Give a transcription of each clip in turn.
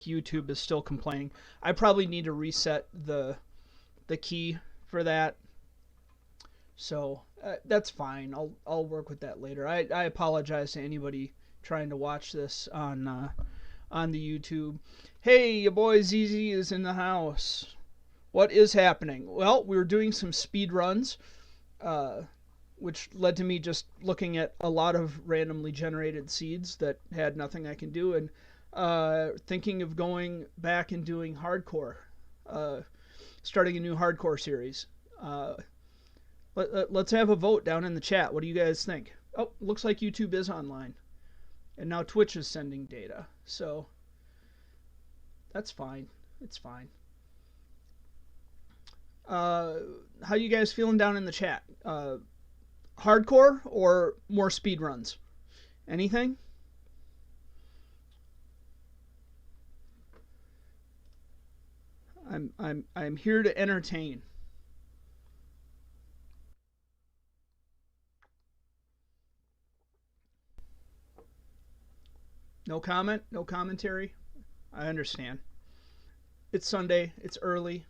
YouTube is still complaining. I probably need to reset the key for that. So that's fine. I'll work with that later. I apologize to anybody trying to watch this on the YouTube. Hey, your boy ZZ is in the house. What is happening? Well, we were doing some speed runs, uh, which led to me just looking at a lot of randomly generated seeds that had nothing I can do, and thinking of going back and doing hardcore, uh, starting a new hardcore series. Uh, let's have a vote down in the chat. What do you guys think? Oh, looks like YouTube is online, and now Twitch is sending data, so that's fine. It's fine. Uh, how you guys feeling down in the chat? Hardcore or more speed runs? Anything? I'm here to entertain. No comment, no commentary. I understand. It's Sunday. It's early.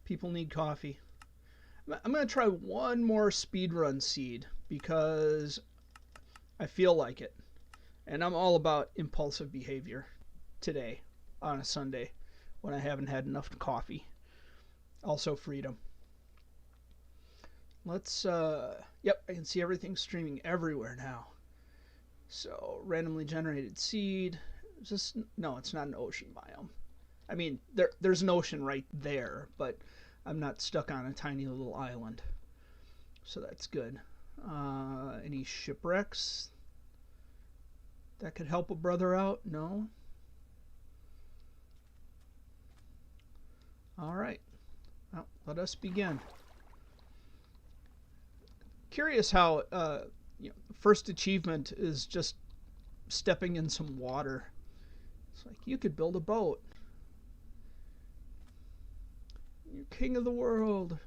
People need coffee. I'm gonna try one more speedrun seed because I feel like it, and I'm all about impulsive behavior today on a Sunday when I haven't had enough coffee. Also freedom. Let's yep, I can see everything streaming everywhere now. So randomly generated seed. Is this, no, it's not an ocean biome. I mean, there's an ocean right there, but I'm not stuck on a tiny little island. So that's good. Any shipwrecks that could help a brother out? No? All right. Well, let us begin. Curious how first achievement is just stepping in some water. It's like you could build a boat. You're king of the world.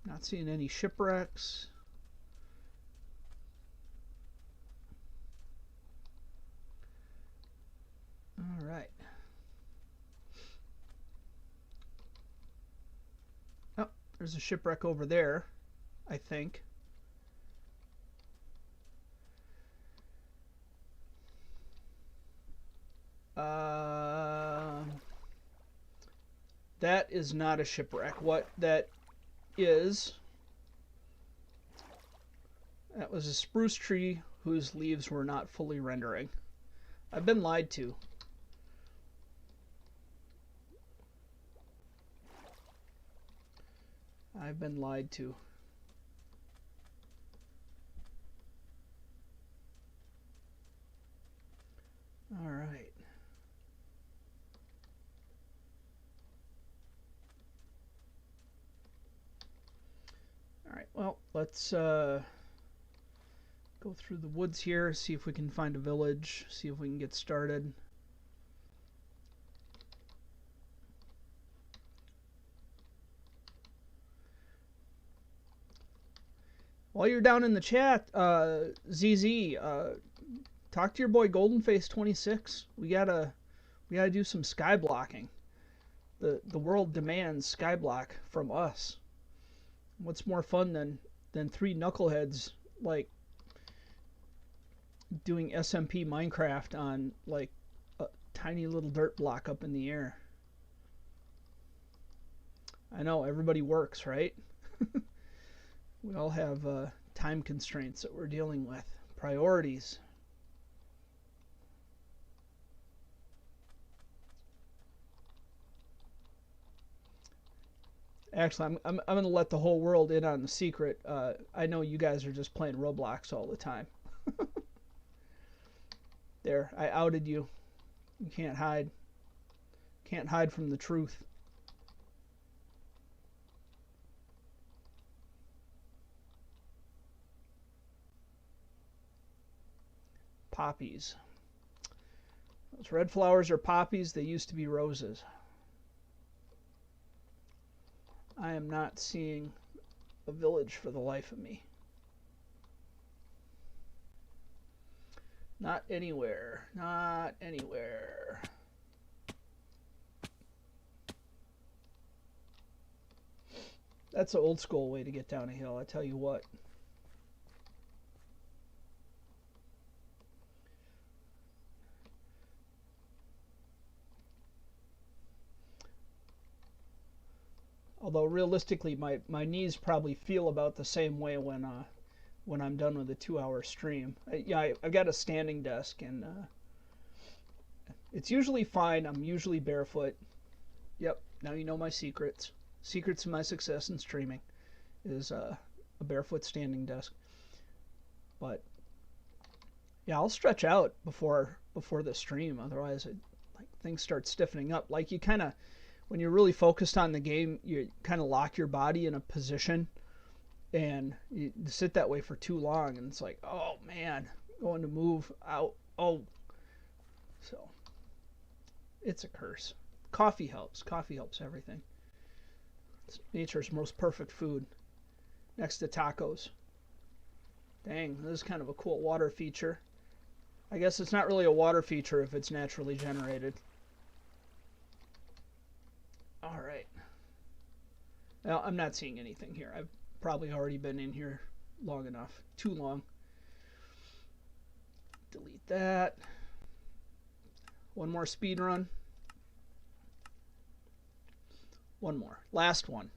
Not seeing any shipwrecks. All right. Oh, there's a shipwreck over there, I think. That is not a shipwreck. What that is, that was a spruce tree whose leaves were not fully rendering. I've been lied to. I've been lied to. All right. All right, well, let's go through the woods here, see if we can find a village, see if we can get started. While you're down in the chat, ZZ, talk to your boy Goldenface26. We gotta do some sky blocking. The world demands sky block from us. What's more fun than three knuckleheads like doing SMP Minecraft on like a tiny little dirt block up in the air? I know everybody works, right? We all have time constraints that we're dealing with, priorities. Actually, I'm going to let the whole world in on the secret. I know you guys are just playing Roblox all the time. There, I outed you. You can't hide. Can't hide from the truth. Poppies. Those red flowers are poppies. They used to be roses. I am not seeing a village for the life of me. Not anywhere. Not anywhere. That's an old school way to get down a hill, I tell you what. Although realistically, my knees probably feel about the same way when I'm done with a 2-hour stream. I've got a standing desk, and it's usually fine. I'm usually barefoot. Yep, now you know my secrets. Secrets to my success in streaming is a barefoot standing desk. But yeah, I'll stretch out before the stream. Otherwise, like things start stiffening up. Like you kind of, when you're really focused on the game, you kind of lock your body in a position, and you sit that way for too long, and it's like, oh man, going to move out. Oh, so it's a curse. Coffee helps. Coffee helps everything. It's nature's most perfect food, next to tacos. Dang, this is kind of a cool water feature. I guess it's not really a water feature if it's naturally generated. Alright. Well, I'm not seeing anything here. I've probably already been in here long enough. Too long. Delete that. One more speed run. One more. Last one.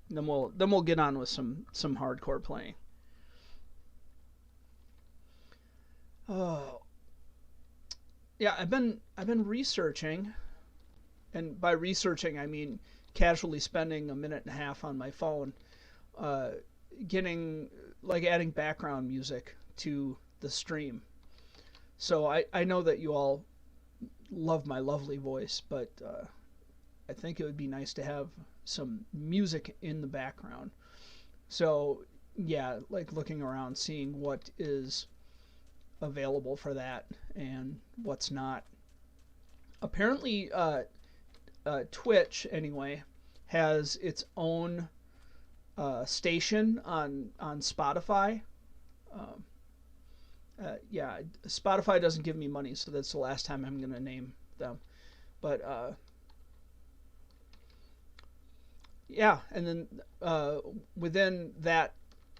Then we'll get on with some hardcore playing. Oh. Yeah, I've been researching, and by researching I mean casually spending a minute and a half on my phone, adding background music to the stream. So I know that you all love my lovely voice, but I think it would be nice to have some music in the background. So yeah, like looking around, seeing what is available for that and what's not. Apparently, Twitch anyway has its own station on Spotify. Yeah, Spotify doesn't give me money, so that's the last time I'm gonna name them. But yeah, and then within that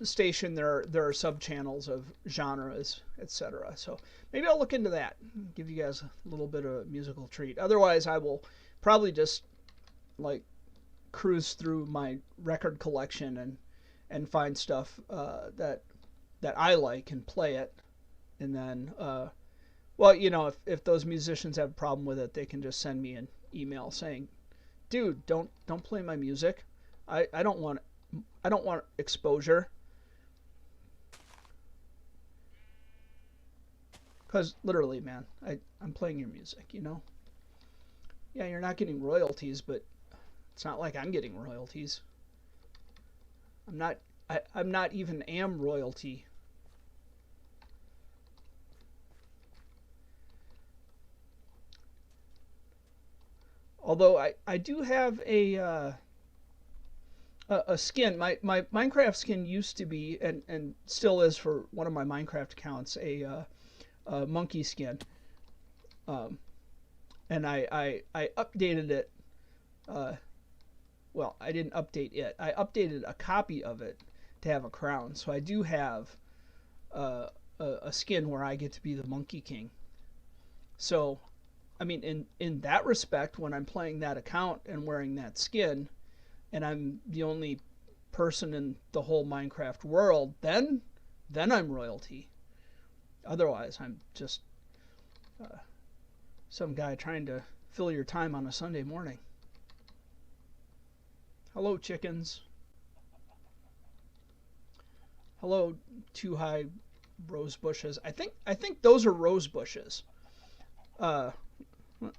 station there are sub channels of genres, etc. So maybe I'll look into that, give you guys a little bit of a musical treat. Otherwise, I will probably just like cruise through my record collection and find stuff that I like and play it, and then well, you know, if those musicians have a problem with it, they can just send me an email saying, dude, don't play my music. I don't want exposure. Because literally, man, I'm playing your music, you know? Yeah, you're not getting royalties, but it's not like I'm getting royalties. I'm not even am royalty. Although I do have a skin. My Minecraft skin used to be, and still is for one of my Minecraft accounts, a monkey skin. And I updated it. Well, I didn't update it. I updated a copy of it to have a crown. So I do have a skin where I get to be the Monkey King. So, I mean, in that respect, when I'm playing that account and wearing that skin, and I'm the only person in the whole Minecraft world, then I'm royalty. Otherwise, I'm just some guy trying to fill your time on a Sunday morning. Hello, chickens. Hello, two high rose bushes. I think those are rose bushes.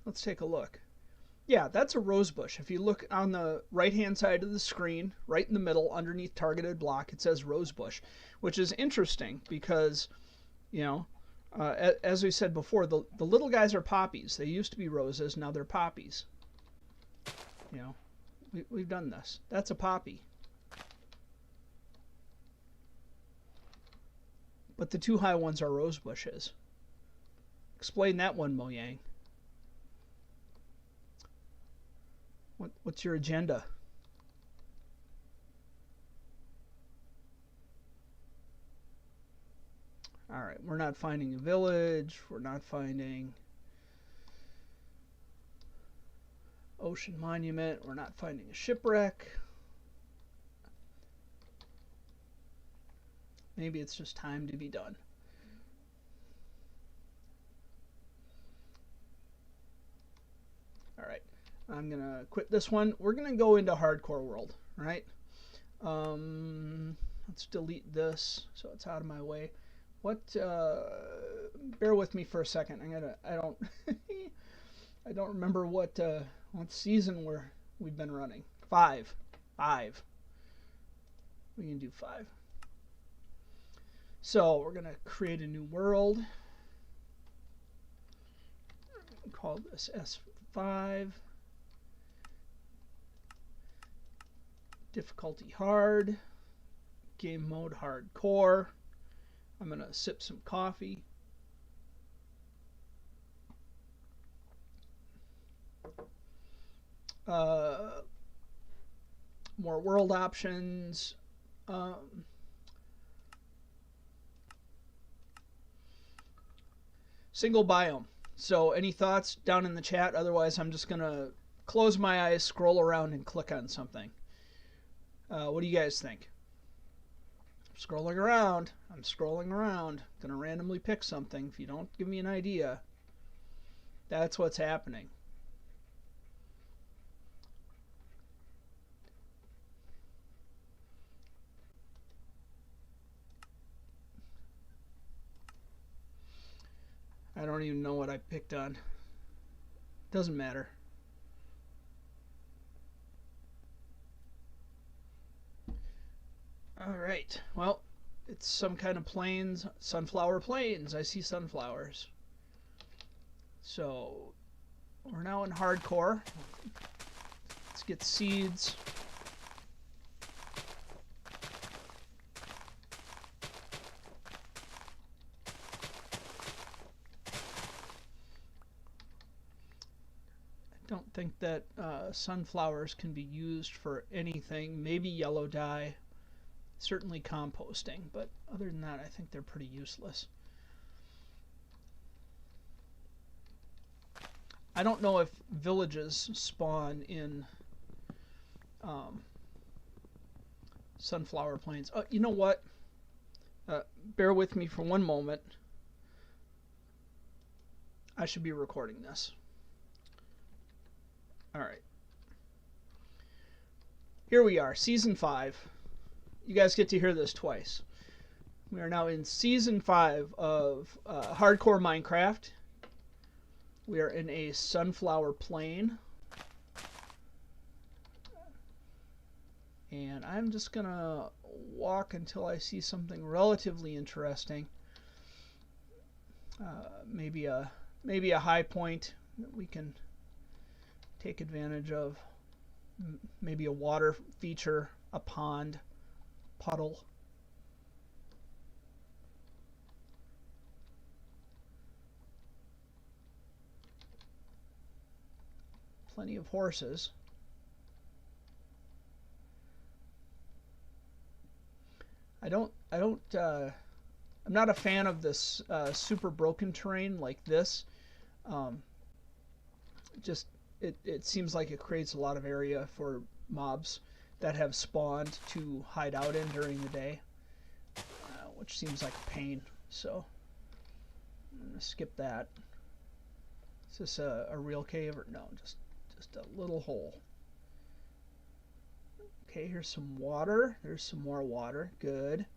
Let's take a look. Yeah, that's a rose bush. If you look on the right-hand side of the screen, right in the middle, underneath targeted block, it says rose bush, which is interesting because, you know, as we said before, the little guys are poppies. They used to be roses, now they're poppies. You know, we've done this. That's a poppy. but the two high ones are rose bushes. Explain that one, Mojang. What's your agenda? All right, we're not finding a village. We're not finding ocean monument. We're not finding a shipwreck. Maybe it's just time to be done. All right, I'm gonna quit this one. We're gonna go into hardcore world, right? Let's delete this so it's out of my way. What? Bear with me for a second. I don't. I don't remember what season we've been running. 5. We can do 5. So we're gonna create a new world. Call this S5. Difficulty hard. Game mode hardcore. I'm gonna sip some coffee. More world options. Single biome. So any thoughts down in the chat? Otherwise, I'm just gonna close my eyes, scroll around, and click on something. What do you guys think? I'm scrolling around. Gonna randomly pick something. If you don't give me an idea, that's what's happening. I don't even know what I picked on. Doesn't matter. All right. Well, it's some kind of plains, sunflower plains. I see sunflowers. So we're now in hardcore. Let's get seeds. I don't think that sunflowers can be used for anything. Maybe yellow dye. Certainly composting, but other than that, I think they're pretty useless. I don't know if villages spawn in sunflower plains. Oh, you know what? Bear with me for one moment. I should be recording this. All right. Here we are, Season 5. You guys get to hear this twice. We are now in Season 5 of Hardcore Minecraft. We are in a sunflower plain. And I'm just going to walk until I see something relatively interesting. Maybe a high point that we can take advantage of. Maybe a water feature, a pond. Puddle. Plenty of horses. I'm not a fan of this super broken terrain like this. It seems like it creates a lot of area for mobs that have spawned to hide out in during the day, which seems like a pain. So I'm gonna skip that. Is this a real cave or no? Just a little hole. Okay, here's some water. There's some more water. Good.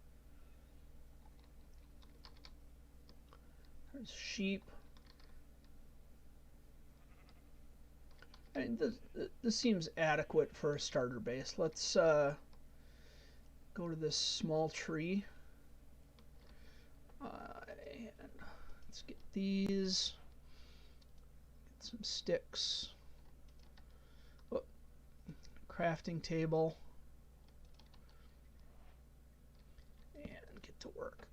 There's sheep. And this seems adequate for a starter base. Let's go to this small tree. And let's get these. Get some sticks. Oh, crafting table. And get to work.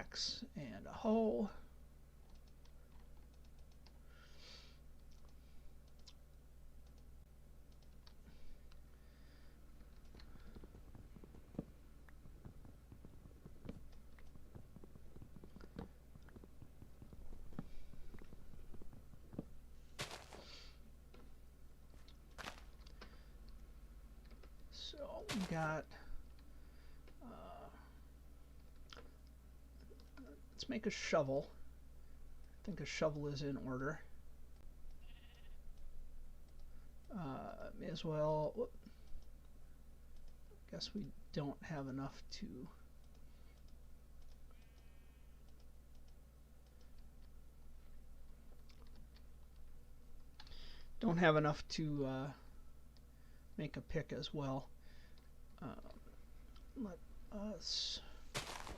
axe and a hoe. So we got, let's make a shovel. I think a shovel is in order. May as well, whoop. Guess we don't have enough to make a pick as well. Let us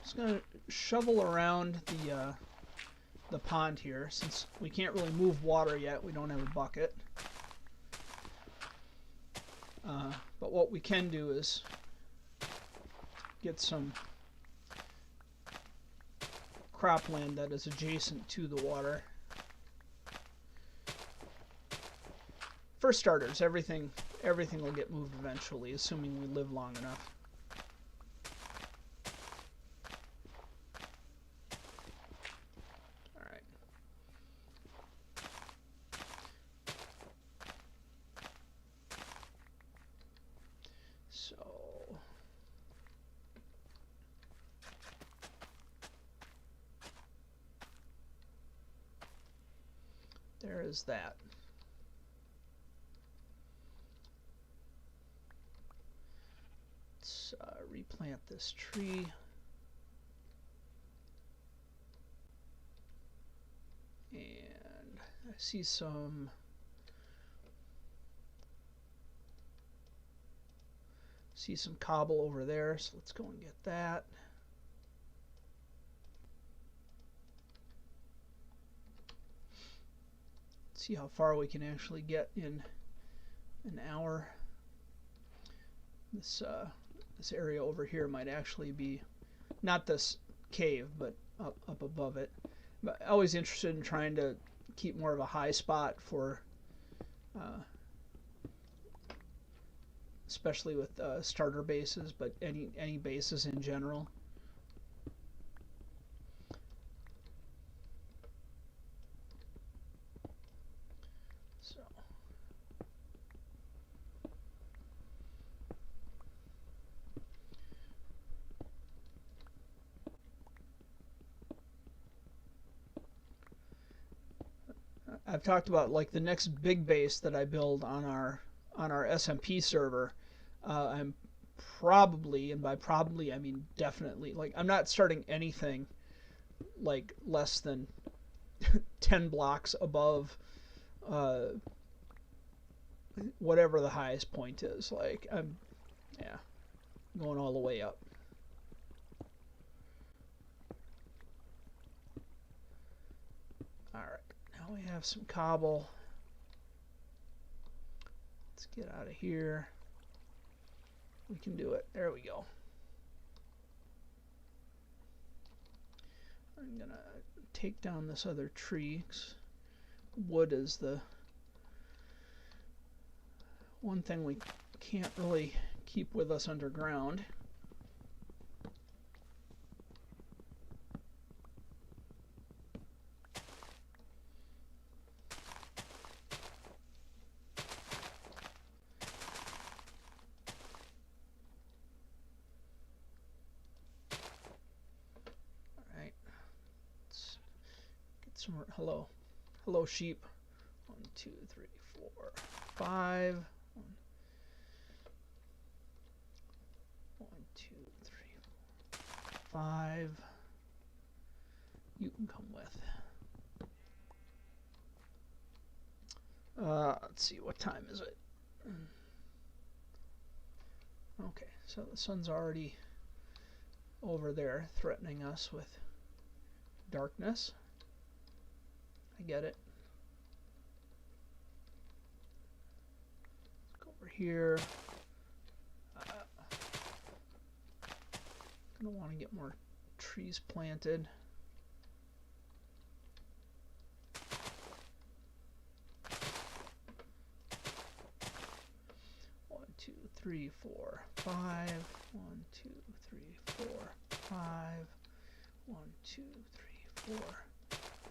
just gonna shovel around the pond here, since we can't really move water yet. We don't have a bucket. But what we can do is get some cropland that is adjacent to the water. For starters, everything will get moved eventually, assuming we live long enough. All right. So there is that. Let's replant this tree. And I see some cobble over there, so let's go and get that. See how far we can actually get in an hour. This area over here might actually be not this cave, but up above it. But always interested in trying to keep more of a high spot for, especially with starter bases, but any bases in general. So I've talked about, like, the next big base that I build on our SMP server. I'm probably, and by probably I mean definitely, like, I'm not starting anything like less than 10 blocks above whatever the highest point is. Like, I'm going all the way up. All right. Now we have some cobble. Let's get out of here. We can do it. There we go. I'm gonna take down this other tree. Wood is the one thing we can't really keep with us underground. Hello sheep. 1, 2, 3, 4, 5. 1, 2, 3, 4, 5. You can come with. Let's see, what time is it? Okay, so the sun's already over there threatening us with darkness. I get it. Let's go over here. Gonna want to get more trees planted. One, two, three, four, five. 1, 2, 3, 4, 5. 1, 2, 3, 4,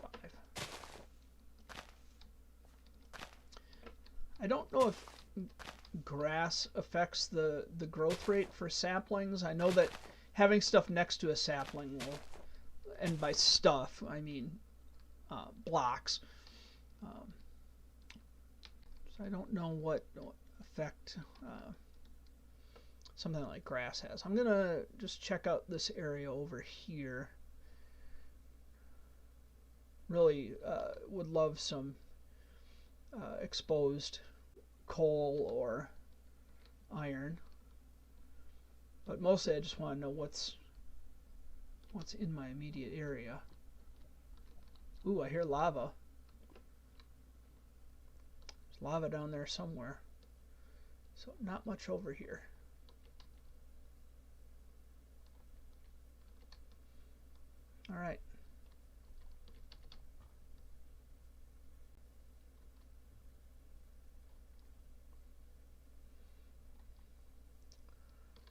5. I don't know if grass affects the growth rate for saplings. I know that having stuff next to a sapling will, and by stuff I mean blocks. So I don't know what effect something like grass has. I'm gonna just check out this area over here. Really would love some exposed coal or iron, but mostly I just want to know what's in my immediate area. Ooh, I hear lava. There's lava down there somewhere, so not much over here. All right.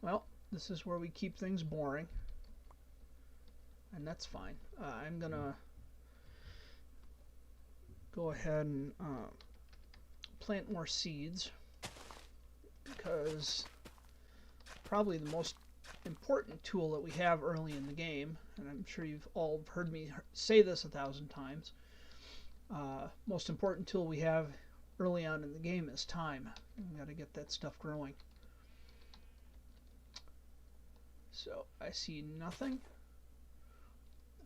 Well, this is where we keep things boring, and that's fine. I'm gonna go ahead and plant more seeds, because probably the most important tool that we have early in the game, and I'm sure you've all heard me say this 1,000 times, most important tool we have early on in the game is time. We've got to get that stuff growing. So I see nothing.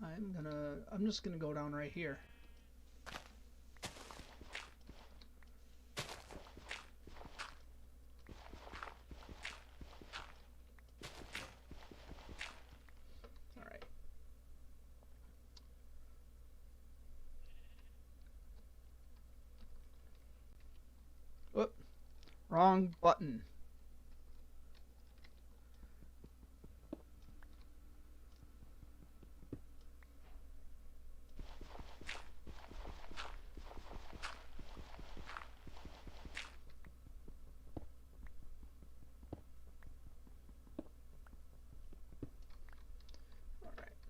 I'm just gonna go down right here. All right. Whoop. Wrong button.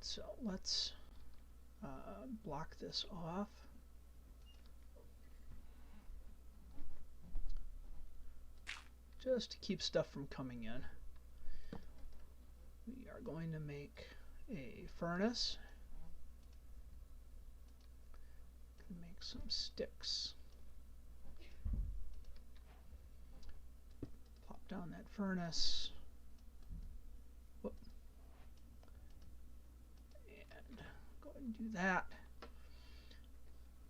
So let's block this off. Just to keep stuff from coming in. We are going to make a furnace. Make some sticks. Pop down that furnace. Whoop. And go ahead and do that.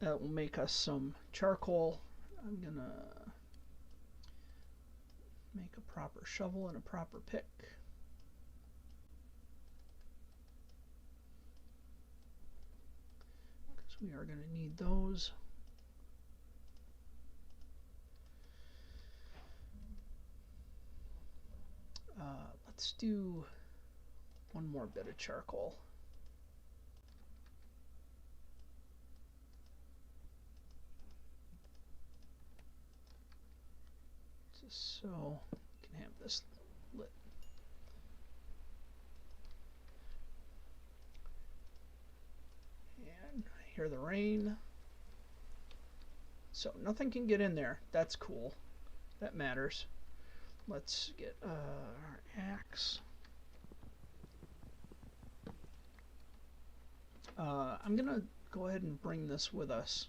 That will make us some charcoal. I'm gonna make a proper shovel and a proper pick. Because we are going to need those. Let's do one more bit of charcoal. Just so we can have this lit. And I hear the rain. So nothing can get in there. That's cool. That matters. Let's get our axe. I'm going to go ahead and bring this with us.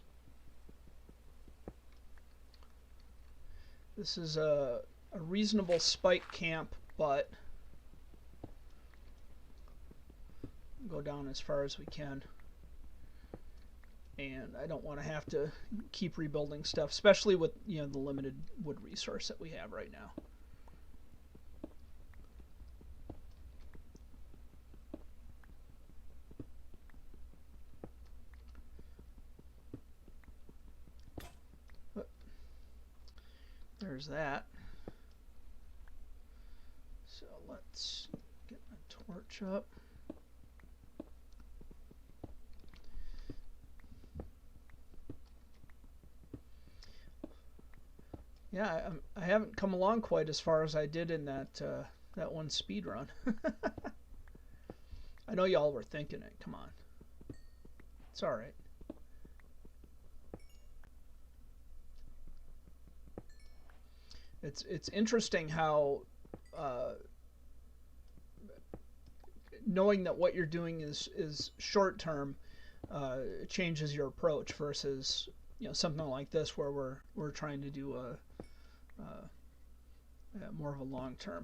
This is a reasonable spike camp, but go down as far as we can. And I don't want to have to keep rebuilding stuff, especially with the limited wood resource that we have right now. There's that. So let's get my torch up. Yeah, I haven't come along quite as far as I did in that one speed run. I know y'all were thinking it. Come on, it's all right. It's interesting how knowing that what you're doing is short term changes your approach versus something like this where we're trying to do more of a long term.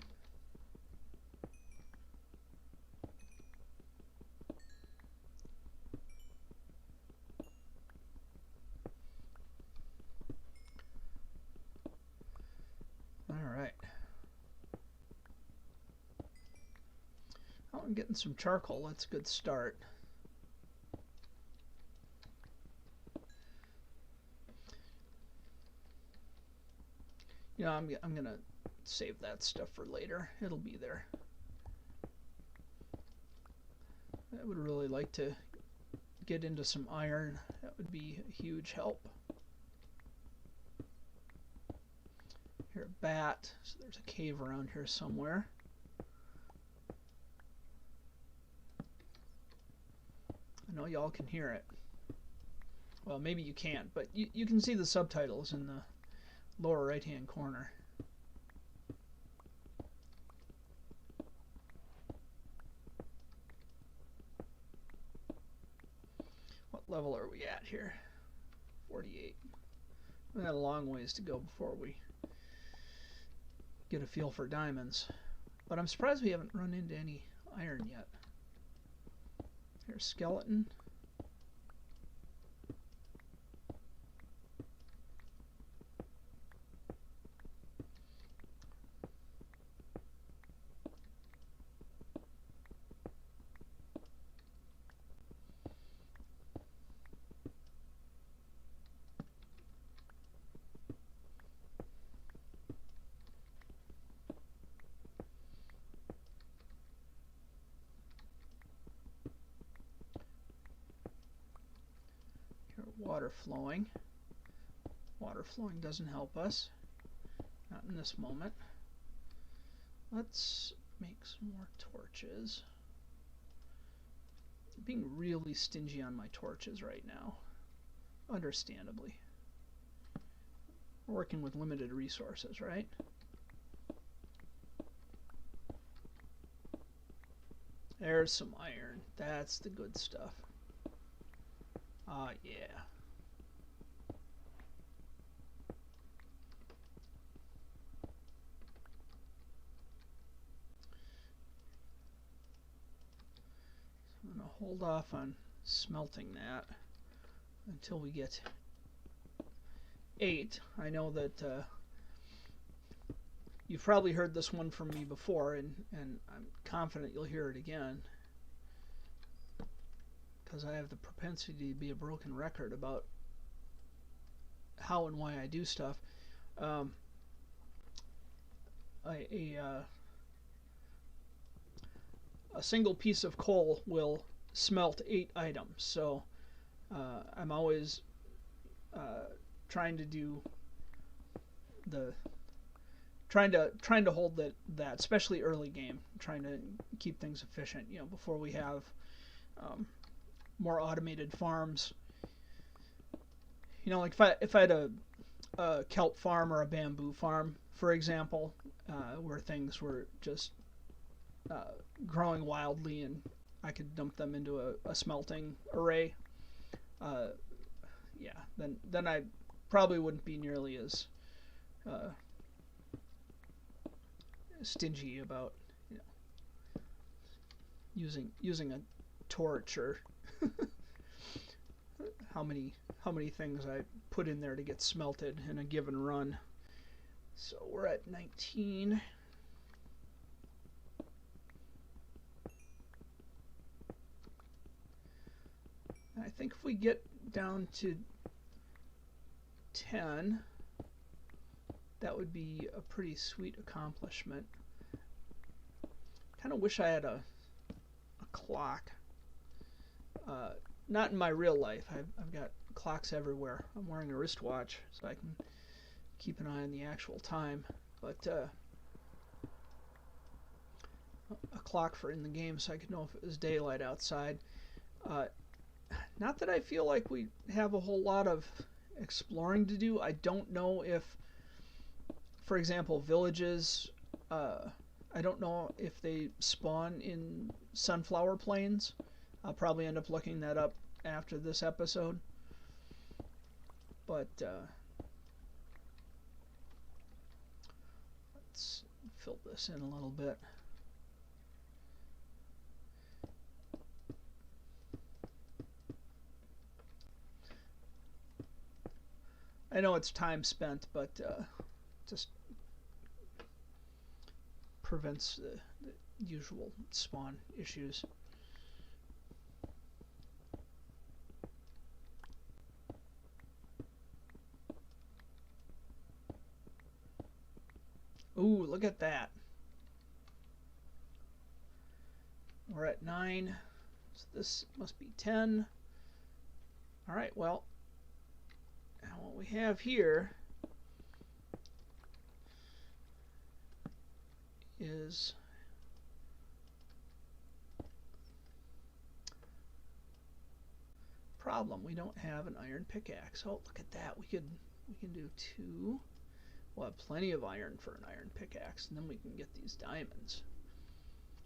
All right. Oh, I'm getting some charcoal. That's a good start. I'm gonna save that stuff for later. It'll be there. I would really like to get into some iron. That would be a huge help. Here, a bat. So there's a cave around here somewhere. I know y'all can hear it. Well, maybe you can't, but you can see the subtitles in the lower right hand corner. What level are we at here? 48. We got a long ways to go before we get a feel for diamonds. But I'm surprised we haven't run into any iron yet. Here's skeleton. Water flowing. Water flowing doesn't help us. Not in this moment. Let's make some more torches. I'm being really stingy on my torches right now. Understandably. We're working with limited resources, right? There's some iron. That's the good stuff. Ah, yeah. So I'm going to hold off on smelting that until we get 8. I know that you've probably heard this one from me before, and I'm confident you'll hear it again. Because I have the propensity to be a broken record about how and why I do stuff. A single piece of coal will smelt 8 items, so I'm always trying to do trying to hold that especially early game, trying to keep things efficient. Before we have more automated farms. Like if I had a kelp farm or a bamboo farm, for example, where things were just growing wildly and I could dump them into a smelting array, yeah, then I probably wouldn't be nearly as stingy about using a torch or how many things I put in there to get smelted in a given run. So we're at 19. I think if we get down to 10, that would be a pretty sweet accomplishment. Kind of wish I had a clock. Not in my real life. I've got clocks everywhere. I'm wearing a wristwatch so I can keep an eye on the actual time. But a clock for in the game so I could know if it was daylight outside. Not that I feel like we have a whole lot of exploring to do. I don't know if, for example, villages, I don't know if they spawn in sunflower plains. I'll probably end up looking that up after this episode. But let's fill this in a little bit. I know it's time spent, but just prevents the usual spawn issues. Ooh, look at that. We're at 9, so this must be 10. All right, well, now what we have here is problem. We don't have an iron pickaxe. Oh, look at that. We can do 2. We'll have plenty of iron for an iron pickaxe, and then we can get these diamonds.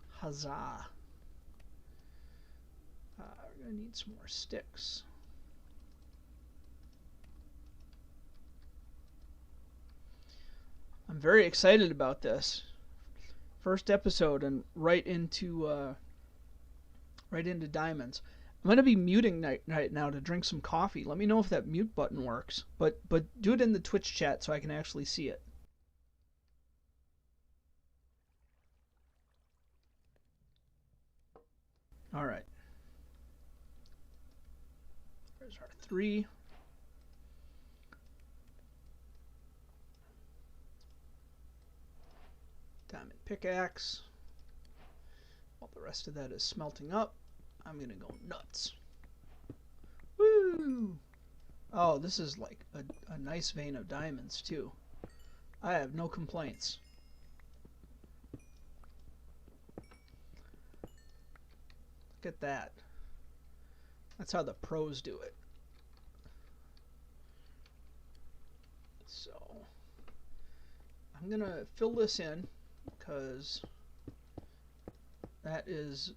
Huzzah! We're gonna need some more sticks. I'm very excited about this. First episode and right into diamonds. I'm gonna be muting right now to drink some coffee. Let me know if that mute button works, but do it in the Twitch chat so I can actually see it. All right. There's our 3. Diamond pickaxe. While the rest of that is smelting up, I'm gonna go nuts. Woo! Oh, this is like a nice vein of diamonds too. I have no complaints. Look at that. That's how the pros do it. So I'm gonna fill this in because that is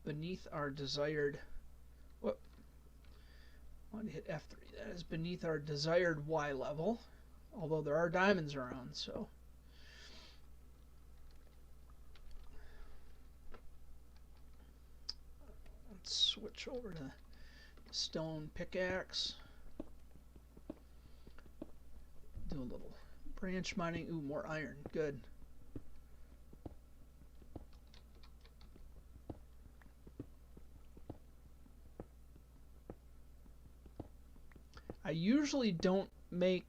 beneath our desired. Whoop! I want to hit F3. That is beneath our desired Y level, although there are diamonds around. So let's switch over to stone pickaxe. Do a little branch mining. Ooh, more iron. Good. I usually don't make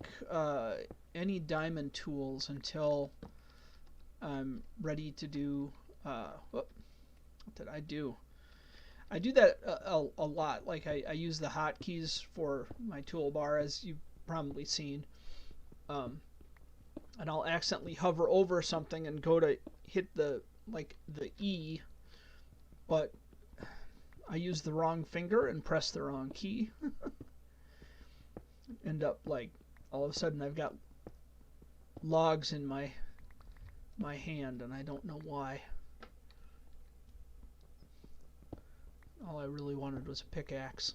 any diamond tools until I'm ready to do. What did I do? I do that a lot. Like I use the hotkeys for my toolbar, as you've probably seen. And I'll accidentally hover over something and go to hit the E, but I use the wrong finger and press the wrong key. End up like all of a sudden I've got logs in my hand and I don't know why. All I really wanted was a pickaxe.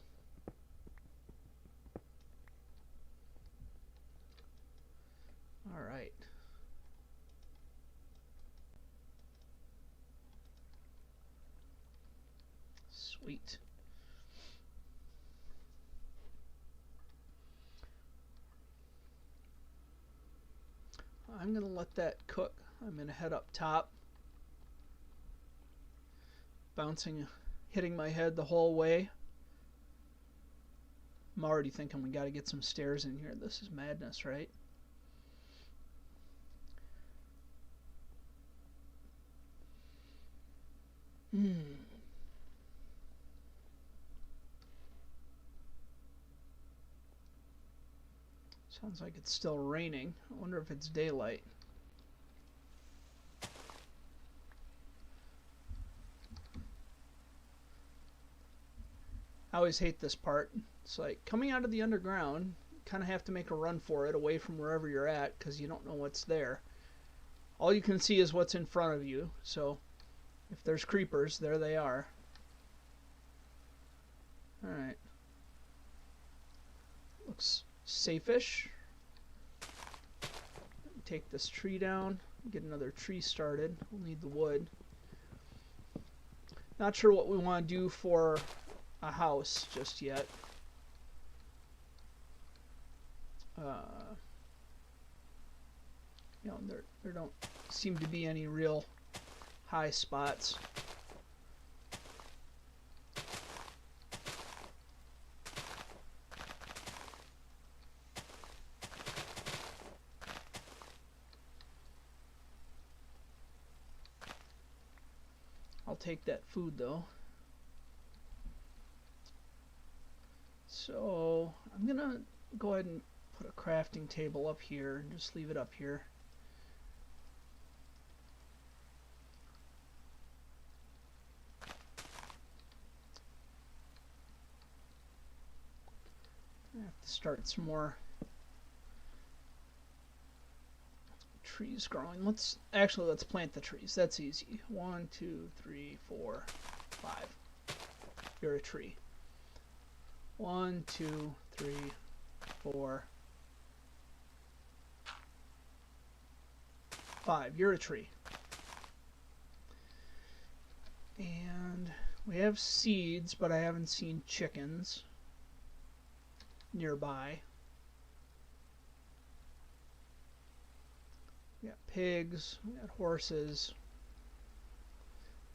All right. Sweet. I'm going to let that cook. I'm going to head up top, bouncing, hitting my head the whole way. I'm already thinking we got to get some stairs in here. This is madness, right? Sounds like it's still raining. I wonder if it's daylight. I always hate this part. It's like coming out of the underground, you kind of have to make a run for it away from wherever you're at because you don't know what's there. All you can see is what's in front of you, so if there's creepers, there they are. Alright. Looks safe-ish. Take this tree down, get another tree started. We'll need the wood. Not sure what we want to do for a house just yet. You know, there don't seem to be any real high spots. I'll take that food though. So I'm gonna go ahead and put a crafting table up here and just leave it up here. I have to start some more trees growing. Let's plant the trees. That's easy. 1, 2, 3, 4, 5. You're a tree. 1, 2, 3, 4, 5. You're a tree. And we have seeds, but I haven't seen chickens nearby. We got pigs, we got horses,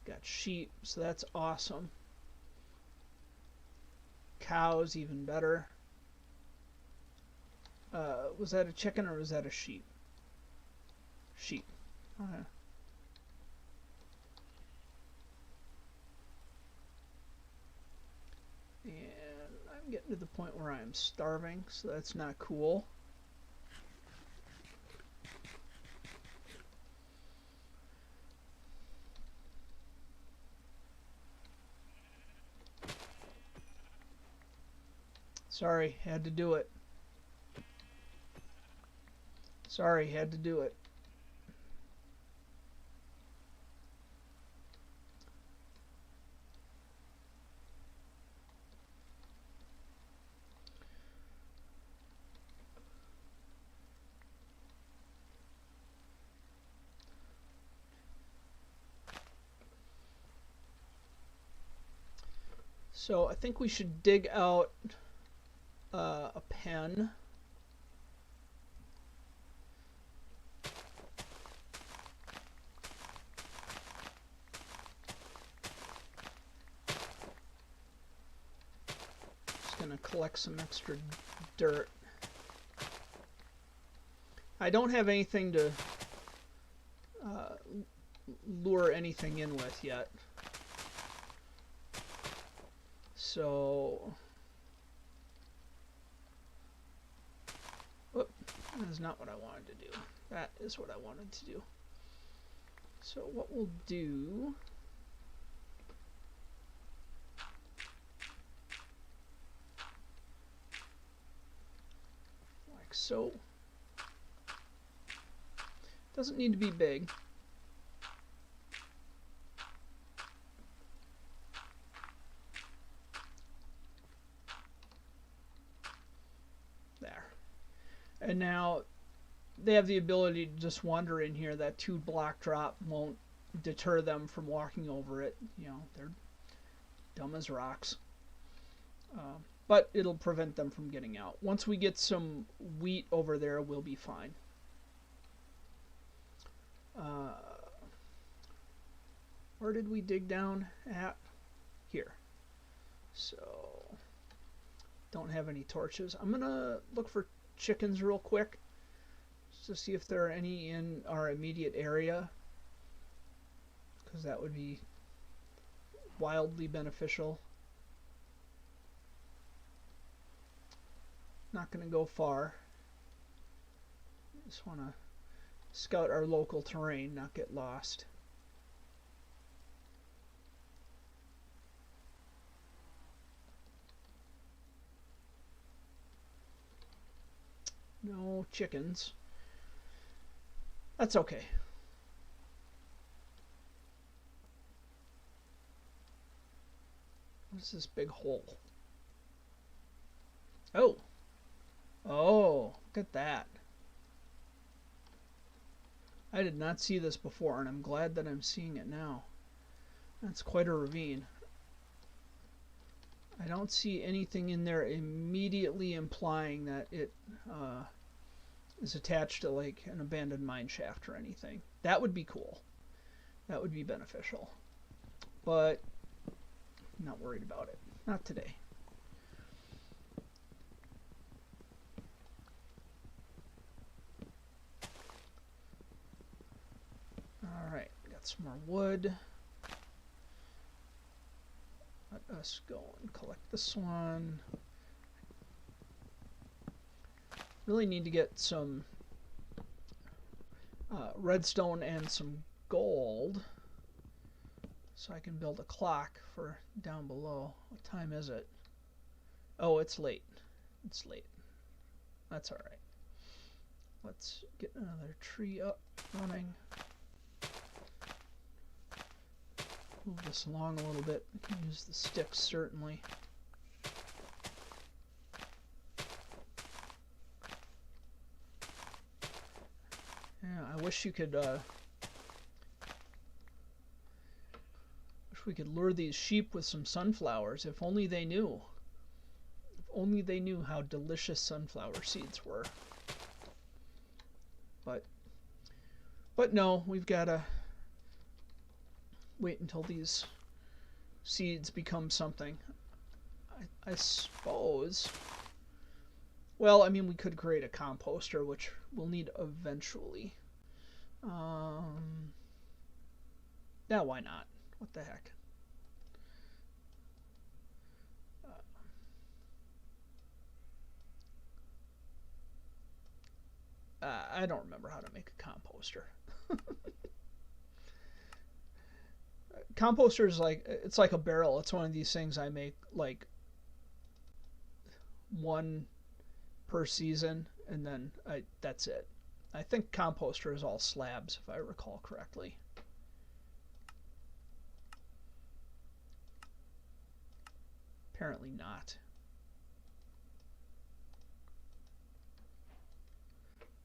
we got sheep, so that's awesome. Cows, even better. Was that a chicken or was that a sheep? Sheep. Okay. And I'm getting to the point where I'm starving, so that's not cool. Sorry, had to do it. Sorry, had to do it. So I think we should dig out a pen. Just gonna collect some extra dirt. I don't have anything to lure anything in with yet. So, whoop, that is not what I wanted to do. That is what I wanted to do. So what we'll do, like so. Doesn't need to be big. And now they have the ability to just wander in here. That 2-block drop won't deter them from walking over it. You know, they're dumb as rocks. But it'll prevent them from getting out. Once we get some wheat over there, we'll be fine. Where did we dig down at? Here. So, don't have any torches. I'm gonna look for chickens real quick just to see if there are any in our immediate area, because that would be wildly beneficial. Not going to go far. Just want to scout our local terrain, not get lost. No chickens. That's okay. What's this big hole? Oh. Oh, look at that. I did not see this before, and I'm glad that I'm seeing it now. That's quite a ravine. I don't see anything in there immediately implying that it is attached to like an abandoned mine shaft or anything. That would be cool. That would be beneficial. But I'm not worried about it. Not today. Alright, got some more wood. Let us go and collect this one. Really need to get some redstone and some gold so I can build a clock for down below. What time is it? Oh, it's late. It's late. That's alright. Let's get another tree up running. Move this along a little bit. I can use the sticks, certainly. Yeah, I wish you could, wish we could lure these sheep with some sunflowers. If only they knew. If only they knew how delicious sunflower seeds were. But no, we've got to wait until these seeds become something. I suppose. Well, I mean, we could create a composter, which we'll need eventually. Yeah, why not? What the heck? I don't remember how to make a composter. Composter is like, it's like a barrel. It's one of these things I make like one per season, and then that's it. I think composter is all slabs, if I recall correctly. Apparently not.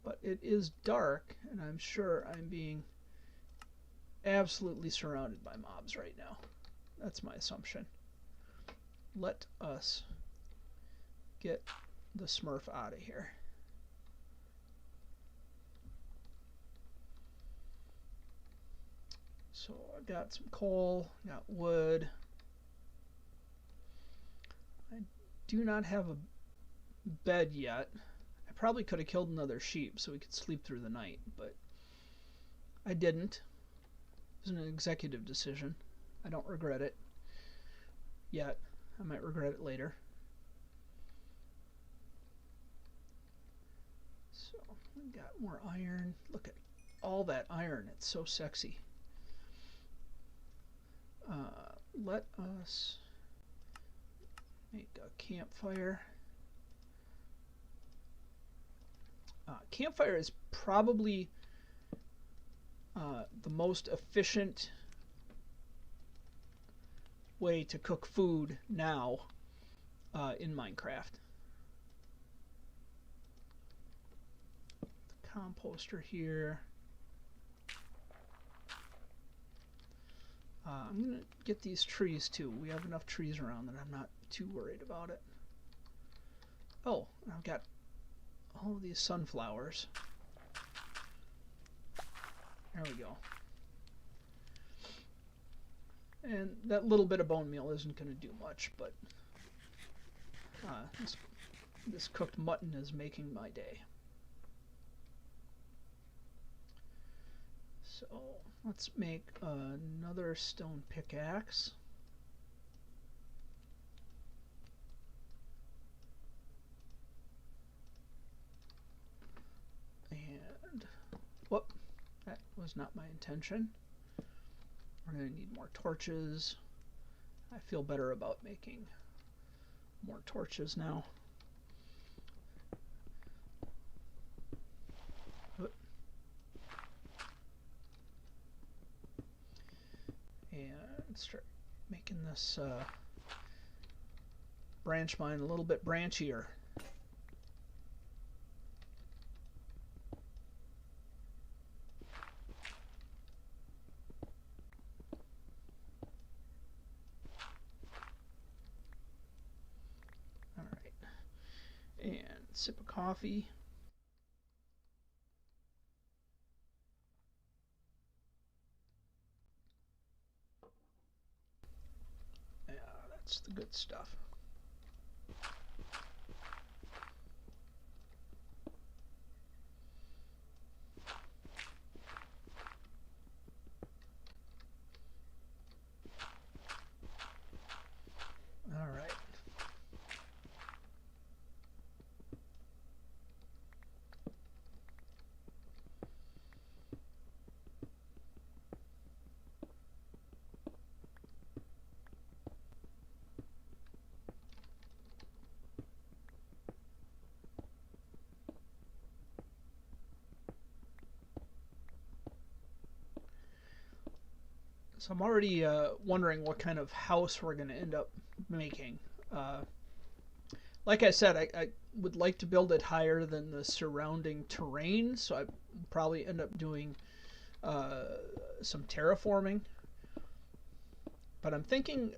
But it is dark, and I'm sure I'm being absolutely surrounded by mobs right now. That's my assumption. Let us get the Smurf out of here. So I've got some coal, got wood. I do not have a bed yet. I probably could have killed another sheep so we could sleep through the night, but I didn't. It was an executive decision. I don't regret it yet. I might regret it later. So we got more iron. Look at all that iron. It's so sexy. Let us make a campfire. Campfire is probably the most efficient way to cook food now in Minecraft. The composter here. I'm going to get these trees too. We have enough trees around that I'm not too worried about it. Oh, I've got all of these sunflowers. There we go. And that little bit of bone meal isn't going to do much, but this cooked mutton is making my day. So let's make another stone pickaxe. And was not my intention. We're going to need more torches. I feel better about making more torches now. And start making this branch mine a little bit branchier. All right, and sip of coffee. Yeah, that's the good stuff. All right. So I'm already wondering what kind of house we're going to end up making. Like I said, I would like to build it higher than the surrounding terrain, so I probably end up doing some terraforming. But I'm thinking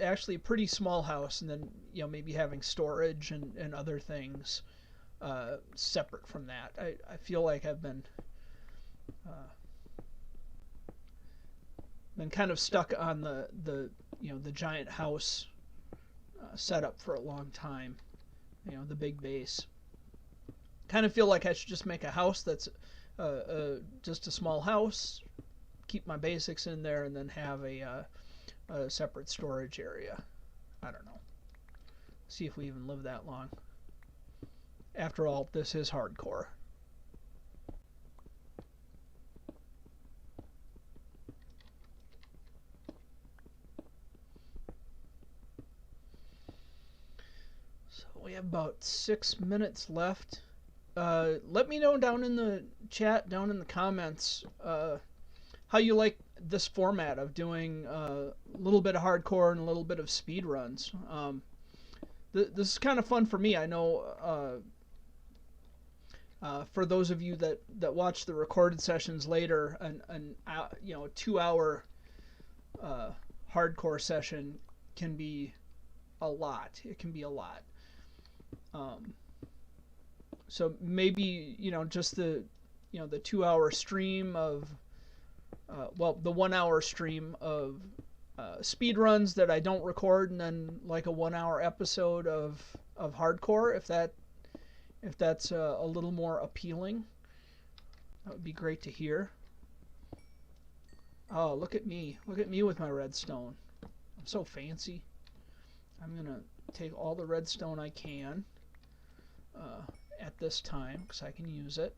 actually a pretty small house, and then maybe having storage and other things separate from that. I feel like I've been kind of stuck on the giant house setup for a long time. The big base. Kind of feel like I should just make a house that's just a small house, keep my basics in there, and then have a separate storage area. I don't know. See if we even live that long. After all, this is hardcore. We have about 6 minutes left. Let me know down in the chat, down in the comments, how you like this format of doing a little bit of hardcore and a little bit of speed runs. This is kind of fun for me. I know for those of you that watch the recorded sessions later, an 2-hour hardcore session can be a lot. It can be a lot. So maybe just the 2-hour stream of the 1-hour stream of speed runs that I don't record, and then like a 1-hour episode of hardcore, if that's a little more appealing. That would be great to hear. Oh, look at me with my redstone. I'm so fancy. I'm gonna take all the redstone I can at this time, because I can use it.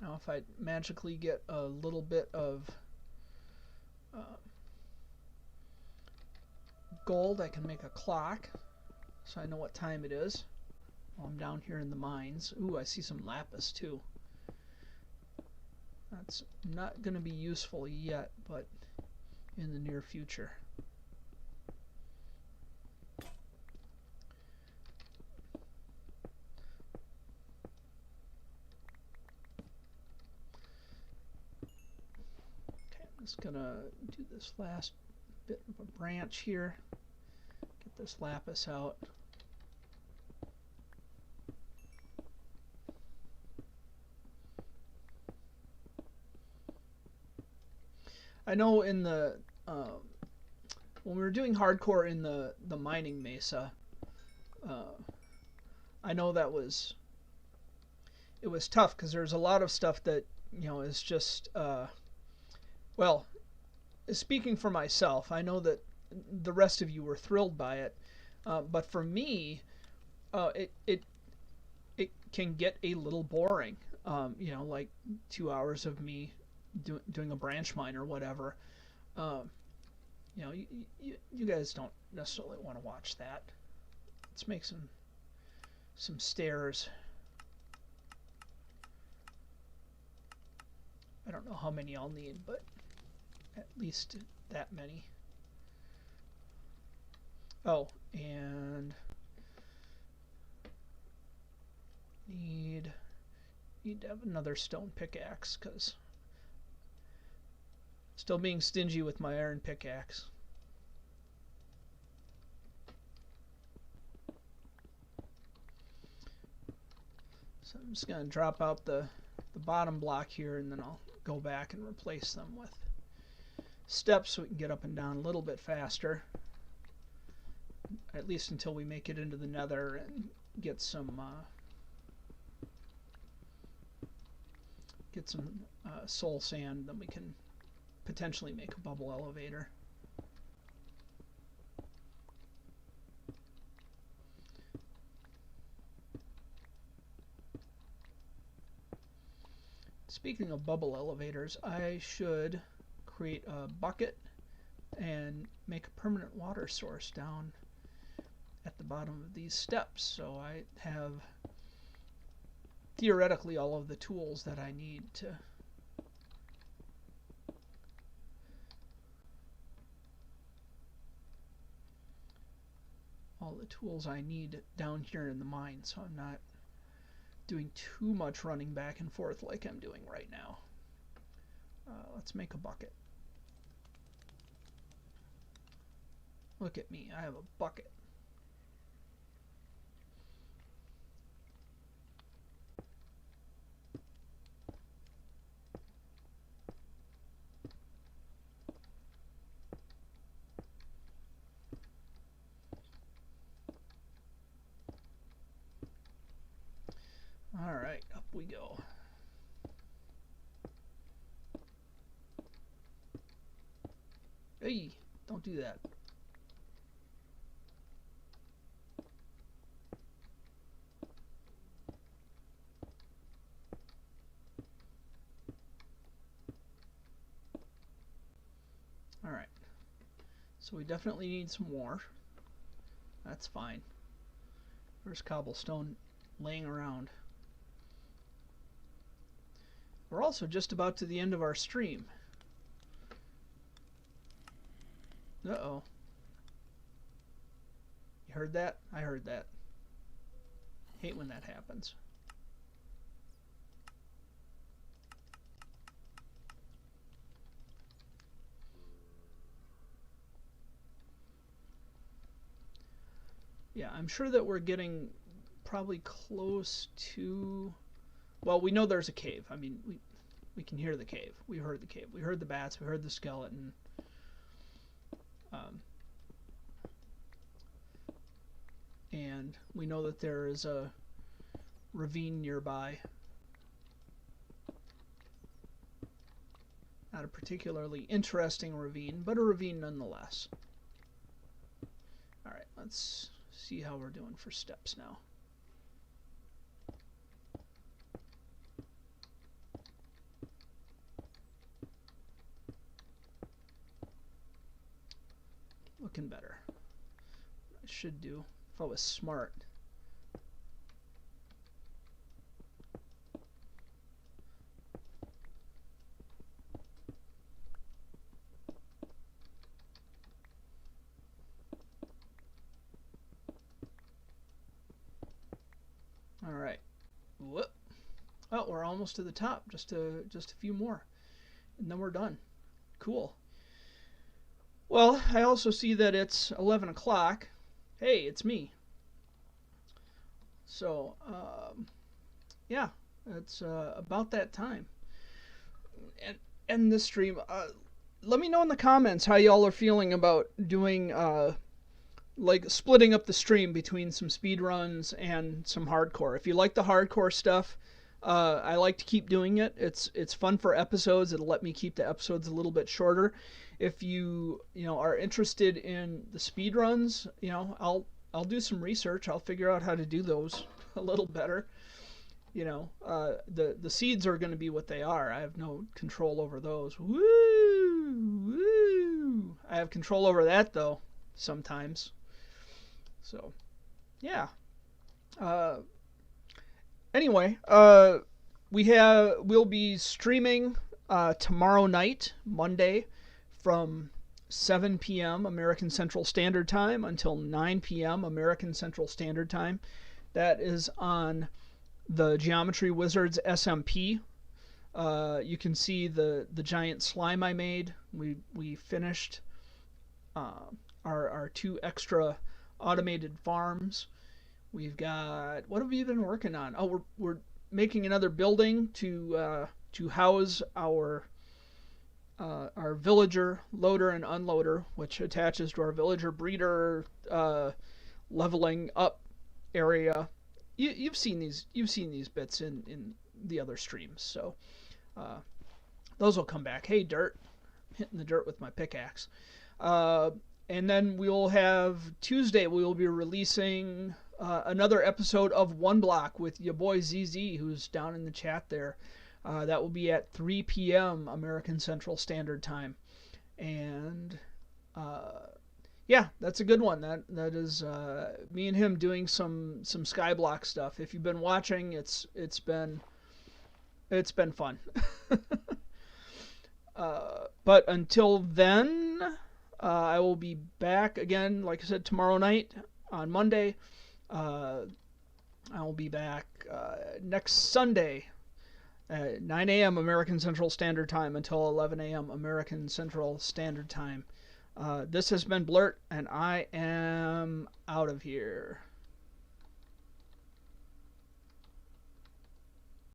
Now if I magically get a little bit of gold, I can make a clock so I know what time it is while I'm down here in the mines. Ooh, I see some lapis too. That's not going to be useful yet, but in the near future. Just gonna do this last bit of a branch here. Get this lapis out. I know in the when we were doing hardcore in the mining mesa, I know that it was tough because there's a lot of stuff that is just well, speaking for myself, I know that the rest of you were thrilled by it, but for me, it can get a little boring. Like 2 hours of me doing a branch mine or whatever. Um, you guys don't necessarily want to watch that. Let's make some stairs. I don't know how many I'll need, but at least that many. Oh, and need to have another stone pickaxe, because still being stingy with my iron pickaxe. So I'm just going to drop out the bottom block here, and then I'll go back and replace them with steps so we can get up and down a little bit faster, at least until we make it into the nether and get some soul sand. Then we can potentially make a bubble elevator. Speaking of bubble elevators, I should create a bucket and make a permanent water source down at the bottom of these steps, so I have theoretically all of the tools that I need to down here in the mine, so I'm not doing too much running back and forth like I'm doing right now. Let's make a bucket. Look at me, I have a bucket. Alright, up we go. Hey, don't do that. Alright, so we definitely need some more. That's fine. There's cobblestone laying around. We're also just about to the end of our stream. Uh-oh. You heard that? I heard that. Hate when that happens. Yeah, I'm sure that we're getting probably close to... Well, we know there's a cave. I mean, we can hear the cave. We heard the cave. We heard the bats. We heard the skeleton. And we know that there is a ravine nearby. Not a particularly interesting ravine, but a ravine nonetheless. Alright, let's see how we're doing for steps now. Looking better. I should do if I was smart. All right. Whoop. Oh, we're almost to the top. Just a few more, and then we're done. Cool. Well, I also see that it's 11 o'clock. Hey, it's me. So, yeah, it's about that time. And end this stream. Let me know in the comments how y'all are feeling about doing, like, splitting up the stream between some speed runs and some hardcore. If you like the hardcore stuff, I like to keep doing it. It's fun for episodes. It'll let me keep the episodes a little bit shorter. If you are interested in the speed runs, I'll do some research. I'll figure out how to do those a little better. You know, the seeds are going to be what they are. I have no control over those. Woo, woo. I have control over that though sometimes. So yeah. Uh, anyway, we'll be streaming tomorrow night, Monday, from 7 p.m. American Central Standard Time until 9 p.m. American Central Standard Time. That is on the Geometry Wizards SMP. You can see the giant slime I made. We finished our 2 extra automated farms. We've got, what have we been working on? Oh, we're making another building to house our villager loader and unloader, which attaches to our villager breeder leveling up area. You've seen these bits in the other streams, so those will come back. Hey, dirt, hitting the dirt with my pickaxe. And then we'll have Tuesday. We will be releasing another episode of One Block with your boy ZZ, who's down in the chat there. That will be at 3 p.m. American Central Standard Time, and yeah, that's a good one. That is me and him doing some Skyblock stuff. If you've been watching, it's been fun. But until then, I will be back again, like I said, tomorrow night on Monday. I will be back next Sunday at 9 a.m. American Central Standard Time until 11 a.m. American Central Standard Time. This has been Bluurrt, and I am out of here.